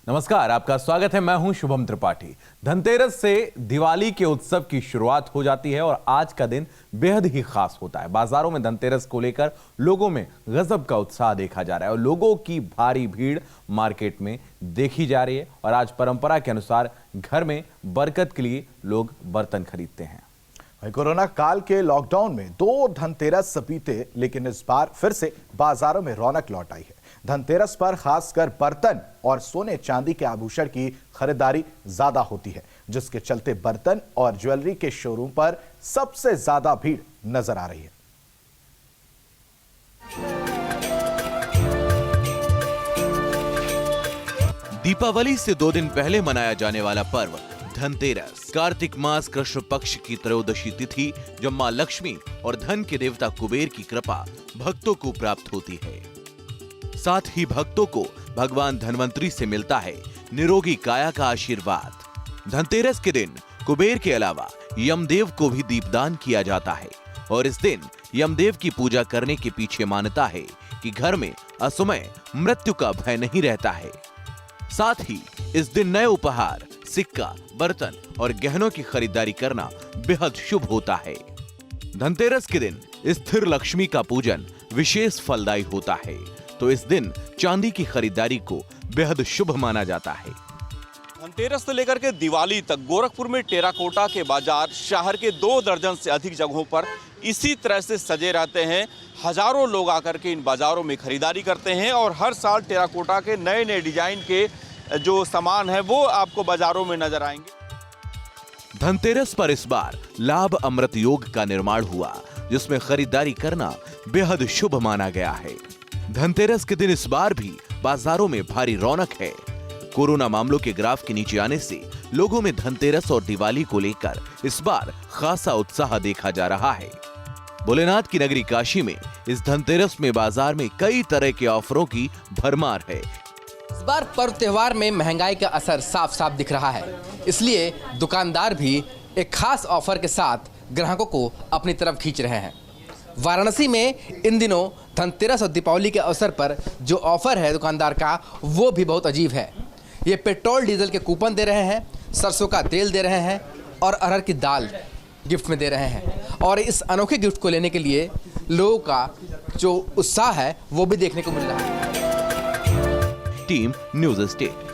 नमस्कार, आपका स्वागत है। मैं हूं शुभम त्रिपाठी। धनतेरस से दिवाली के उत्सव की शुरुआत हो जाती है और आज का दिन बेहद ही खास होता है। बाजारों में धनतेरस को लेकर लोगों में गजब का उत्साह देखा जा रहा है और लोगों की भारी भीड़ मार्केट में देखी जा रही है। और आज परंपरा के अनुसार घर में बरकत के लिए लोग बर्तन खरीदते हैं। कोरोना काल के लॉकडाउन में 2 धनतेरस बीते, लेकिन इस बार फिर से बाजारों में रौनक लौट आई है। धनतेरस पर खासकर बर्तन और सोने चांदी के आभूषण की खरीदारी ज्यादा होती है, जिसके चलते बर्तन और ज्वेलरी के शोरूम पर सबसे ज्यादा भीड़ नजर आ रही है। दीपावली से 2 दिन पहले मनाया जाने वाला पर्व धनतेरस कार्तिक मास कृष्ण पक्ष की त्रयोदशी तिथि, जब मां लक्ष्मी और धन के देवता कुबेर की कृपा भक्तों को प्राप्त होती है। साथ ही भक्तों को भगवान धनवंतरी से मिलता है निरोगी काया का आशीर्वाद। धनतेरस के दिन कुबेर के अलावा यमदेव को भी दीपदान किया जाता है और इस दिन यमदेव की पूजा करने के पीछे मान्यता है कि घर में असमय मृत्यु का भय नहीं रहता है। साथ ही इस दिन नए उपहार, सिक्का, बर्तन और गहनों की खरीदारी करना बेहद शुभ होता है। धनतेरस के दिन स्थिर लक्ष्मी का पूजन विशेष फलदायी होता है, तो इस दिन चांदी की खरीदारी को बेहद शुभ माना जाता है। धनतेरस से लेकर के दिवाली तक गोरखपुर में टेराकोटा के बाजार शहर के 2 दर्जन से अधिक जगहों पर इसी तरह से सजे रहते हैं। हजारों लोग आकर के इन बाजारों में खरीदारी करते हैं और हर साल टेराकोटा के नए नए डिजाइन के जो सामान है वो आपको बाजारों में नजर आएंगे। धनतेरस पर इस बार लाभ अमृत योग का निर्माण हुआ, जिसमें खरीदारी करना बेहद शुभ माना गया है। धनतेरस के दिन इस बार भी बाजारों में भारी रौनक है। कोरोना मामलों के ग्राफ के नीचे आने से लोगों में धनतेरस और दिवाली को लेकर इस बार खासा उत्साह देखा जा रहा है। भोलेनाथ की नगरी काशी में इस धनतेरस में बाजार में कई तरह के ऑफरों की भरमार है। इस बार पर्व त्योहार में महंगाई का असर साफ साफ दिख रहा है, इसलिए दुकानदार भी एक खास ऑफर के साथ ग्राहकों को अपनी तरफ खींच रहे हैं। वाराणसी में इन दिनों धनतेरस और दीपावली के अवसर पर जो ऑफर है दुकानदार का, वो भी बहुत अजीब है। ये पेट्रोल डीजल के कूपन दे रहे हैं, सरसों का तेल दे रहे हैं और अरहर की दाल गिफ्ट में दे रहे हैं। और इस अनोखे गिफ्ट को लेने के लिए लोगों का जो उत्साह है वो भी देखने को मिल रहा है। Team news state.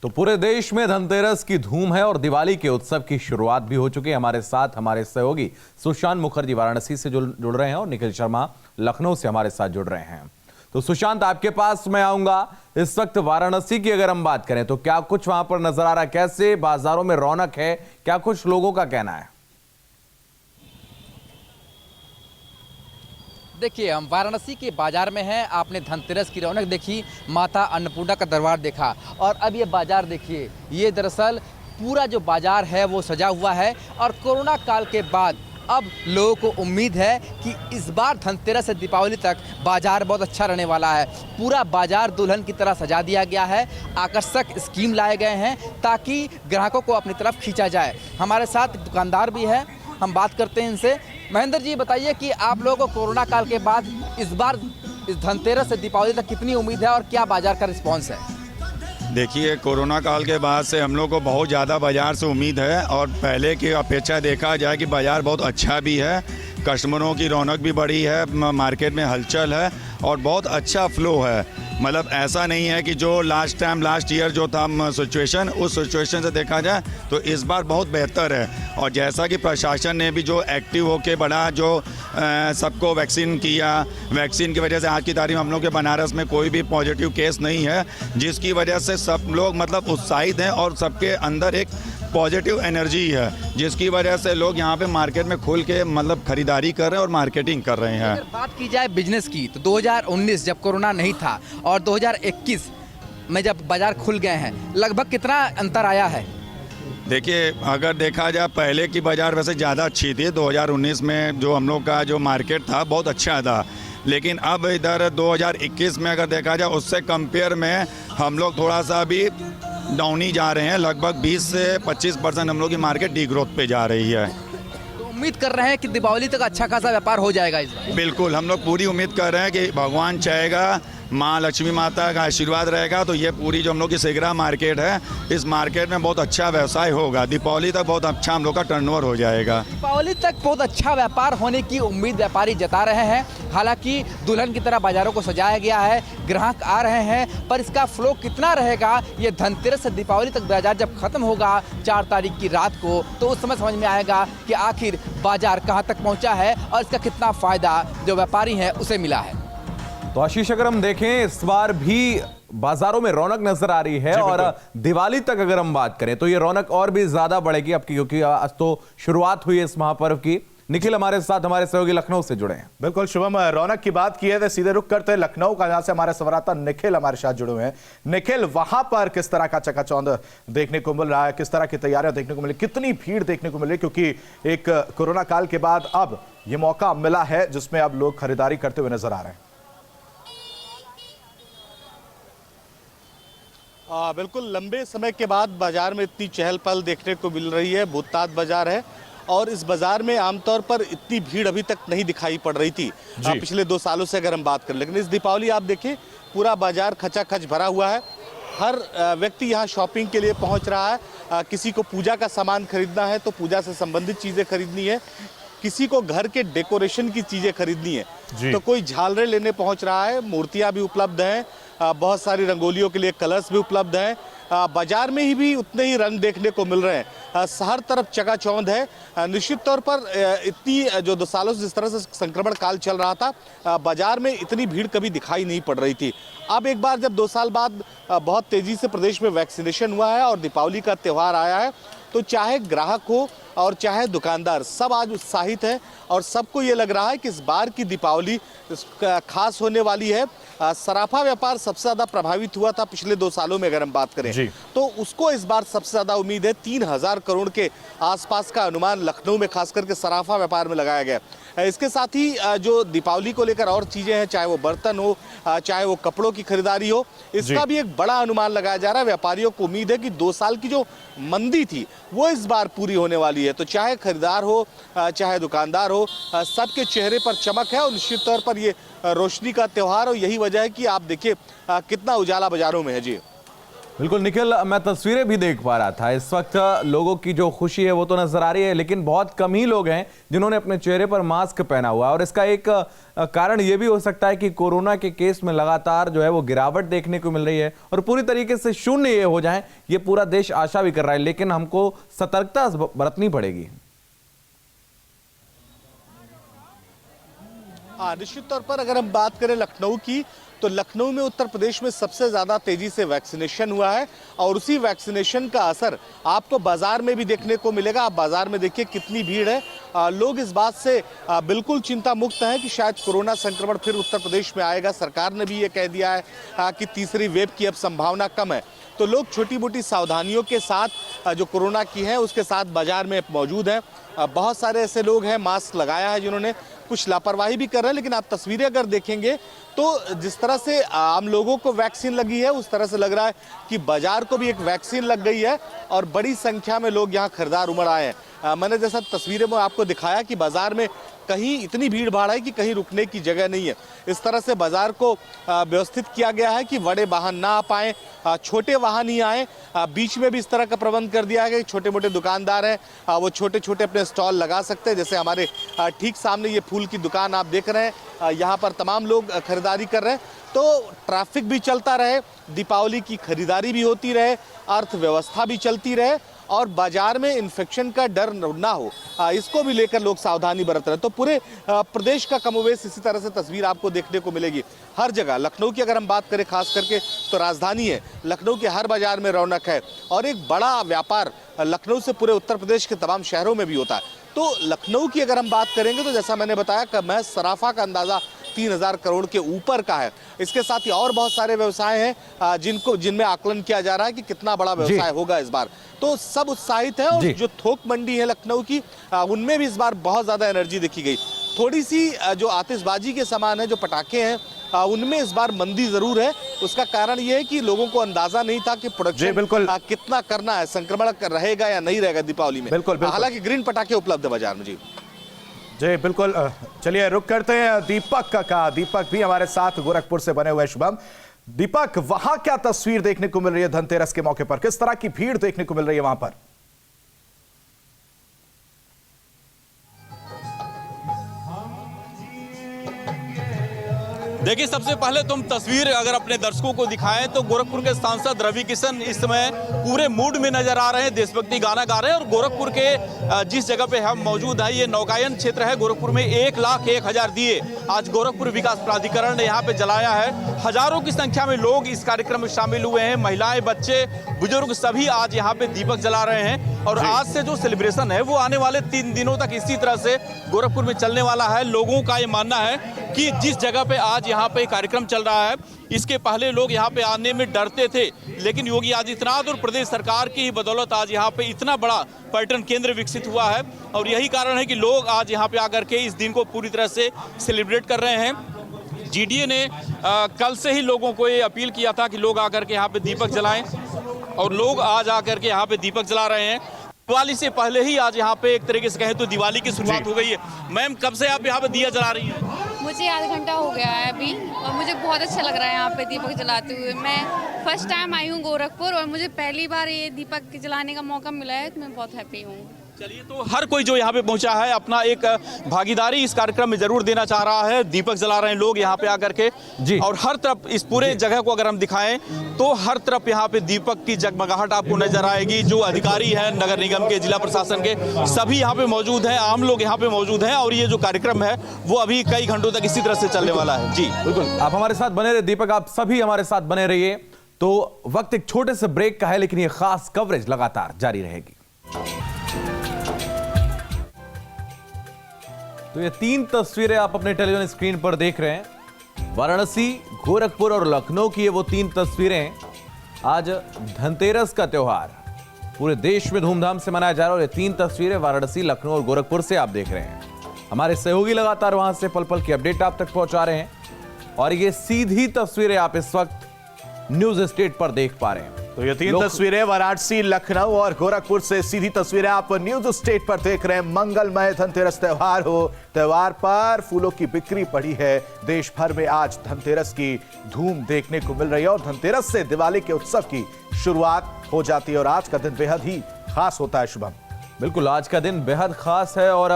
तो पूरे देश में धनतेरस की धूम है और दिवाली के उत्सव की शुरुआत भी हो चुकी है। हमारे साथ हमारे सहयोगी सुशांत मुखर्जी वाराणसी से जुड़ रहे हैं और निखिल शर्मा लखनऊ से हमारे साथ जुड़ रहे हैं। तो सुशांत, आपके पास मैं आऊंगा। इस वक्त वाराणसी की अगर हम बात करें तो क्या कुछ वहां पर नजर आ रहा है? कैसे बाजारों में रौनक है? क्या कुछ लोगों का कहना है? देखिए, हम वाराणसी के बाजार में हैं। आपने धनतेरस की रौनक देखी, माता अन्नपूर्णा का दरबार देखा और अब ये बाजार देखिए। ये दरअसल पूरा जो बाजार है वो सजा हुआ है और कोरोना काल के बाद अब लोगों को उम्मीद है कि इस बार धनतेरस से दीपावली तक बाजार बहुत अच्छा रहने वाला है। पूरा बाजार दुल्हन की तरह सजा दिया गया है। आकर्षक स्कीम लाए गए हैं ताकि ग्राहकों को अपनी तरफ खींचा जाए। हमारे साथ दुकानदार भी है, हम बात करते हैं इनसे। महेंद्र जी, बताइए कि आप लोगों को कोरोना काल के बाद इस बार इस धनतेरस से दीपावली तक कितनी उम्मीद है और क्या बाजार का रिस्पांस है? देखिए, कोरोना काल के बाद से हम लोग को बहुत ज़्यादा बाज़ार से उम्मीद है और पहले की अपेक्षा देखा जाए कि बाज़ार बहुत अच्छा भी है, कस्टमरों की रौनक भी बढ़ी है, मार्केट में हलचल है और बहुत अच्छा फ्लो है। मतलब ऐसा नहीं है कि जो लास्ट ईयर जो था सिचुएशन, उस सिचुएशन से देखा जाए तो इस बार बहुत बेहतर है। और जैसा कि प्रशासन ने भी जो एक्टिव होके बढ़ा, जो सबको वैक्सीन किया, वैक्सीन की वजह से आज की तारीख में हम लोग के बनारस में कोई भी पॉजिटिव केस नहीं है, जिसकी वजह से सब लोग मतलब उत्साहित हैं और सबके अंदर एक पॉजिटिव एनर्जी है, जिसकी वजह से लोग यहाँ पे मार्केट में खुल के मतलब खरीदारी कर रहे हैं और मार्केटिंग कर रहे हैं। अगर बात की जाए बिजनेस की तो 2019 जब कोरोना नहीं था और 2021 में जब बाजार खुल गए हैं, लगभग कितना अंतर आया है? देखिए, अगर देखा जाए पहले की बाज़ार वैसे ज़्यादा अच्छी थी। 2019 में जो हम लोग का जो मार्केट था बहुत अच्छा था, लेकिन अब इधर 2021 में अगर देखा जाए उससे कंपेयर में हम लोग थोड़ा सा अभी डाउन ही जा रहे हैं। लगभग 20 से 25% हम लोग की मार्केट डी ग्रोथ पे जा रही है। तो उम्मीद कर रहे हैं कि दिवाली तक अच्छा खासा व्यापार हो जाएगा इस बार? बिल्कुल, हम लोग पूरी उम्मीद कर रहे हैं कि भगवान चाहेगा, माँ लक्ष्मी माता का आशीर्वाद रहेगा तो ये पूरी जो हम लोग की सेगरा मार्केट है, इस मार्केट में बहुत अच्छा व्यवसाय होगा। दीपावली तक बहुत अच्छा हम लोग का टर्नओवर हो जाएगा। दीपावली तक बहुत अच्छा व्यापार होने की उम्मीद व्यापारी जता रहे हैं। हालांकि दुल्हन की तरह बाजारों को सजाया गया है, ग्राहक आ रहे हैं, पर इसका फ्लो कितना रहेगा ये धनतेरस से दीपावली तक बाजार जब खत्म होगा 4 तारीख की रात को, तो उस समय समझ में आएगा कि आखिर बाजार कहां तक पहुंचा है और इसका कितना फायदा जो व्यापारी हैं उसे मिला है। तो आशीष, अगर हम देखें इस बार भी बाजारों में रौनक नजर आ रही है और दिवाली तक अगर हम बात करें तो ये रौनक और भी ज्यादा बढ़ेगी अब, क्योंकि आज तो शुरुआत हुई है इस महापर्व की। निखिल हमारे साथ हमारे सहयोगी लखनऊ से जुड़े हैं। बिल्कुल शुभम, रौनक की बात की है तो सीधे रुक करते हैं लखनऊ का, जहां से हमारे संवाददाता निखिल हमारे साथ जुड़े हुए हैं। निखिल, वहां पर किस तरह का चकाचौंध देखने को मिल रहा है, किस तरह की तैयारियां देखने को मिली, कितनी भीड़ देखने को मिली, क्योंकि एक कोरोना काल के बाद अब यह मौका मिला है जिसमें अब लोग खरीदारी करते हुए नजर आ रहे हैं। बिल्कुल लंबे समय के बाद बाजार में इतनी चहल पहल देखने को मिल रही है। भूतनाथ बाजार है और इस बाजार में आमतौर पर इतनी भीड़ अभी तक नहीं दिखाई पड़ रही थी पिछले 2 सालों से अगर हम बात करें, लेकिन इस दीपावली आप देखें पूरा बाजार खचाखच भरा हुआ है। हर व्यक्ति यहाँ शॉपिंग के लिए पहुँच रहा है। किसी को पूजा का सामान खरीदना है तो पूजा से संबंधित चीज़ें खरीदनी है, किसी को घर के डेकोरेशन की चीज़ें खरीदनी है तो कोई झालरें लेने पहुँच रहा है। मूर्तियाँ भी उपलब्ध हैं, बहुत सारी रंगोलियों के लिए कलर्स भी उपलब्ध हैं। बाजार में ही भी उतने ही रंग देखने को मिल रहे हैं। हर तरफ चकाचौंध है। निश्चित तौर पर इतनी जो 2 सालों से जिस तरह से संक्रमण काल चल रहा था, बाजार में इतनी भीड़ कभी दिखाई नहीं पड़ रही थी। अब एक बार जब 2 साल बाद बहुत तेजी से प्रदेश में वैक्सीनेशन हुआ है और दीपावली का त्यौहार आया है, तो चाहे ग्राहक हो और चाहे दुकानदार, सब आज उत्साहित हैं और सबको ये लग रहा है कि इस बार की दीपावली खास होने वाली है। सराफा व्यापार सबसे ज़्यादा प्रभावित हुआ था पिछले 2 सालों में अगर हम बात करें तो उसको इस बार सबसे ज़्यादा उम्मीद है। 3000 करोड़ के आसपास का अनुमान लखनऊ में खास करके सराफा व्यापार में लगाया गया। इसके साथ ही जो दीपावली को लेकर और चीज़ें हैं, चाहे वो बर्तन हो, चाहे वो कपड़ों की खरीदारी हो, इसका भी एक बड़ा अनुमान लगाया जा रहा है। व्यापारियों को उम्मीद है कि 2 साल की जो मंदी थी वो इस बार पूरी होने वाली है। तो चाहे खरीदार हो चाहे दुकानदार हो, सबके चेहरे पर चमक है और निश्चित तौर पर ये रोशनी का त्यौहार, और यही वजह है कि आप देखिए कितना उजाला बाजारों में है। जी बिल्कुल निखिल, मैं तस्वीरें भी देख पा रहा था। इस वक्त लोगों की जो खुशी है वो तो नजर आ रही है, लेकिन बहुत कम ही लोग हैं जिन्होंने अपने चेहरे पर मास्क पहना हुआ है। और इसका एक कारण ये भी हो सकता है कि कोरोना के केस में लगातार जो है वो गिरावट देखने को मिल रही है और पूरी तरीके से शून्य ये हो जाए, ये पूरा देश आशा भी कर रहा है, लेकिन हमको सतर्कता बरतनी पड़ेगी। निश्चित तौर पर अगर हम बात करें लखनऊ की, तो लखनऊ में उत्तर प्रदेश में सबसे ज़्यादा तेज़ी से वैक्सीनेशन हुआ है और उसी वैक्सीनेशन का असर आपको बाज़ार में भी देखने को मिलेगा। आप बाज़ार में देखिए कितनी भीड़ है। लोग इस बात से बिल्कुल चिंता मुक्त हैं कि शायद कोरोना संक्रमण फिर उत्तर प्रदेश में आएगा। सरकार ने भी ये कह दिया है कि तीसरी वेव की अब संभावना कम है, तो लोग छोटी मोटी सावधानियों के साथ जो कोरोना की है उसके साथ बाज़ार में मौजूद हैं। बहुत सारे ऐसे लोग हैं मास्क लगाया है जिन्होंने, कुछ लापरवाही भी कर रहे हैं, लेकिन आप तस्वीरें अगर देखेंगे तो जिस तरह से आम लोगों को वैक्सीन लगी है उस तरह से लग रहा है कि बाजार को भी एक वैक्सीन लग गई है और बड़ी संख्या में लोग यहाँ खरीदार उमड़ आए हैं। मैंने जैसा तस्वीरें में आपको दिखाया कि बाजार में कहीं इतनी भीड़ भाड़ है कि कहीं रुकने की जगह नहीं है। इस तरह से बाजार को व्यवस्थित किया गया है कि बड़े वाहन ना आ पाएँ, छोटे वाहन ही आएँ। बीच में भी इस तरह का प्रबंध कर दिया है कि छोटे मोटे दुकानदार हैं वो छोटे छोटे अपने स्टॉल लगा सकते हैं। जैसे हमारे ठीक सामने ये फूल की दुकान आप देख रहे हैं, यहाँ पर तमाम लोग खरीदारी कर रहे हैं, तो ट्रैफिक भी चलता रहे, दीपावली की खरीदारी भी होती रहे, अर्थव्यवस्था भी चलती रहे और बाजार में इन्फेक्शन का डर ना हो, इसको भी लेकर लोग सावधानी बरत रहे हैं। तो पूरे प्रदेश का कमोवेश इसी तरह से तस्वीर आपको देखने को मिलेगी हर जगह। लखनऊ की अगर हम बात करें खास करके तो राजधानी है, लखनऊ के हर बाजार में रौनक है और एक बड़ा व्यापार लखनऊ से पूरे उत्तर प्रदेश के तमाम शहरों में भी होता है। तो लखनऊ की अगर हम बात करेंगे तो जैसा मैंने बताया कि महज सराफा का अंदाज़ा 3000 करोड़ के ऊपर का है। इसके साथ ही और बहुत सारे व्यवसाय हैं जिनमें आकलन किया जा रहा है कि कितना बड़ा व्यवसाय होगा इस बार। तो सब उत्साहित है और जो थोक मंडी है लखनऊ की, उनमें भी इस बार बहुत ज़्यादा एनर्जी देखी गई। थोड़ी सी जो आतिशबाजी के सामान है, जो पटाखे हैं, उनमें इस बार मंदी जरूर है। उसका कारण ये है कि लोगों को अंदाजा नहीं था कि प्रोडक्शन कितना करना है, संक्रमण रहेगा या नहीं रहेगा दीपावली में। हालांकि ग्रीन पटाखे उपलब्ध है बाजार में। जी जी बिल्कुल। चलिए रुक करते हैं दीपक का। दीपक भी हमारे साथ गोरखपुर से बने हुए। शुभम, दीपक, वहां क्या तस्वीर देखने को मिल रही है धनतेरस के मौके पर? किस तरह की भीड़ देखने को मिल रही है वहां पर? देखिए, सबसे पहले तुम तस्वीर अगर अपने दर्शकों को दिखाएं तो गोरखपुर के सांसद रवि किशन इस समय पूरे मूड में नजर आ रहे हैं, देशभक्ति गाना गा रहे हैं। और गोरखपुर के जिस जगह पे हम मौजूद हैं, ये नौकायन क्षेत्र है। गोरखपुर में 1,01,000 दिए आज गोरखपुर विकास प्राधिकरण ने यहाँ पे जलाया है। हजारों की संख्या में लोग इस कार्यक्रम में शामिल हुए हैं। महिलाएं, बच्चे, बुजुर्ग सभी आज यहाँ पे दीपक जला रहे हैं। और आज से जो सेलिब्रेशन है वो आने वाले 3 दिनों तक इसी तरह से गोरखपुर में चलने वाला है। लोगों का ये मानना है कि जिस जगह पे आज यहाँ पे कार्यक्रम चल रहा है, इसके पहले लोग यहाँ पे आने में डरते थे, लेकिन योगी आदित्यनाथ और प्रदेश सरकार की ही बदौलत आज यहाँ पे इतना बड़ा पर्यटन केंद्र विकसित हुआ है। और यही कारण है कि लोग आज यहाँ पे आकर के इस दिन को पूरी तरह से सेलिब्रेट कर रहे हैं। जीडीए ने कल से ही लोगों को ये अपील किया था कि लोग आकर के यहाँ पे दीपक जलाएं, और लोग आज आकर के यहाँ पे दीपक जला रहे हैं। दिवाली से पहले ही आज यहाँ पे एक तरीके से कहें तो दिवाली की शुरुआत हो गई है। मैम, कब से आप यहाँ पे दिया जला रही हैं? मुझे आधा घंटा हो गया है अभी, और मुझे बहुत अच्छा लग रहा है यहाँ पे दीपक जलाते हुए। मैं फर्स्ट टाइम आई हूँ गोरखपुर, और मुझे पहली बार ये दीपक जलाने का मौका मिला है, तो मैं बहुत हैप्पी हूँ। चलिए, तो हर कोई जो यहाँ पे पहुंचा है अपना एक भागीदारी इस कार्यक्रम में जरूर देना चाह रहा है। दीपक जला रहे हैं लोग यहाँ पे आकर के जी। और हर तरफ इस पूरे जगह को अगर हम दिखाएं तो हर तरफ यहाँ पे दीपक की जगमगाहट आपको नजर आएगी। जो अधिकारी हैं नगर निगम के, जिला प्रशासन के, सभी यहाँ पे मौजूद हैं, आम लोग यहाँ पे मौजूद हैं। और ये जो कार्यक्रम है वो अभी कई घंटों तक इसी तरह से चलने वाला है। जी बिल्कुल, आप हमारे साथ बने रहे। दीपक, आप सभी हमारे साथ बने रहिए। तो वक्त एक छोटे से ब्रेक का है, लेकिन ये खास कवरेज लगातार जारी रहेगी। तो ये 3 तस्वीरें आप अपने टेलीविजन स्क्रीन पर देख रहे हैं। वाराणसी, गोरखपुर और लखनऊ की ये वो 3 तस्वीरें। आज धनतेरस का त्योहार पूरे देश में धूमधाम से मनाया जा रहा है, और ये 3 तस्वीरें वाराणसी, लखनऊ और गोरखपुर से आप देख रहे हैं। हमारे सहयोगी लगातार वहां से पल पल की अपडेट आप तक पहुंचा रहे हैं, और ये सीधी तस्वीरें आप इस वक्त न्यूज स्टेट पर देख पा रहे हैं। तो ये 3 तस्वीरें वाराणसी, लखनऊ और गोरखपुर से सीधी तस्वीरें आप न्यूज स्टेट पर देख रहे हैं। मंगलमय धनतेरस त्योहार हो, त्योहार पर फूलों की बिक्री बढ़ी है। देश भर में आज धनतेरस की धूम देखने को मिल रही है, और धनतेरस से दिवाली के उत्सव की शुरुआत हो जाती है। और आज का दिन बेहद ही खास होता है। शुभम, बिल्कुल, आज का दिन बेहद खास है, और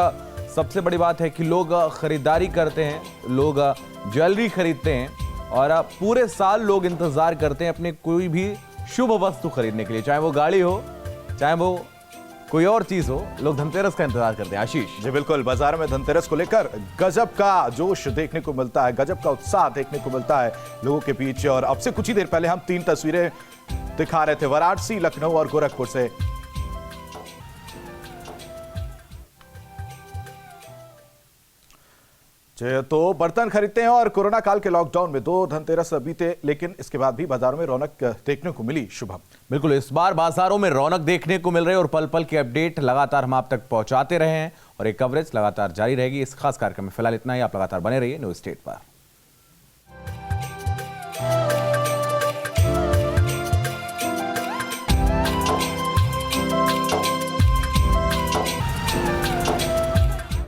सबसे बड़ी बात है कि लोग खरीदारी करते हैं, लोग ज्वेलरी खरीदते हैं, और पूरे साल लोग इंतजार करते हैं अपने कोई भी शुभ वस्तु खरीदने के लिए, चाहे वो गाड़ी हो, चाहे वो कोई और चीज हो। लोग धनतेरस का इंतजार करते हैं। आशीष जी बिल्कुल, बाजार में धनतेरस को लेकर गजब का जोश देखने को मिलता है, गजब का उत्साह देखने को मिलता है लोगों के बीच। और अब से कुछ ही देर पहले हम 3 तस्वीरें दिखा रहे थे वाराणसी, लखनऊ और गोरखपुर से। तो बर्तन खरीदते हैं, और कोरोना काल के लॉकडाउन में 2 धनतेरस बीते, लेकिन इसके बाद भी बाजारों में रौनक देखने को मिली। शुभम, बिल्कुल, इस बार बाजारों में रौनक देखने को मिल रही है, और पल पल की अपडेट लगातार हम आप तक पहुंचाते रहे हैं, और एक कवरेज लगातार जारी रहेगी इस खास कार्यक्रम में। फिलहाल इतना ही, आप लगातार बने रहिए न्यूज स्टेट पर।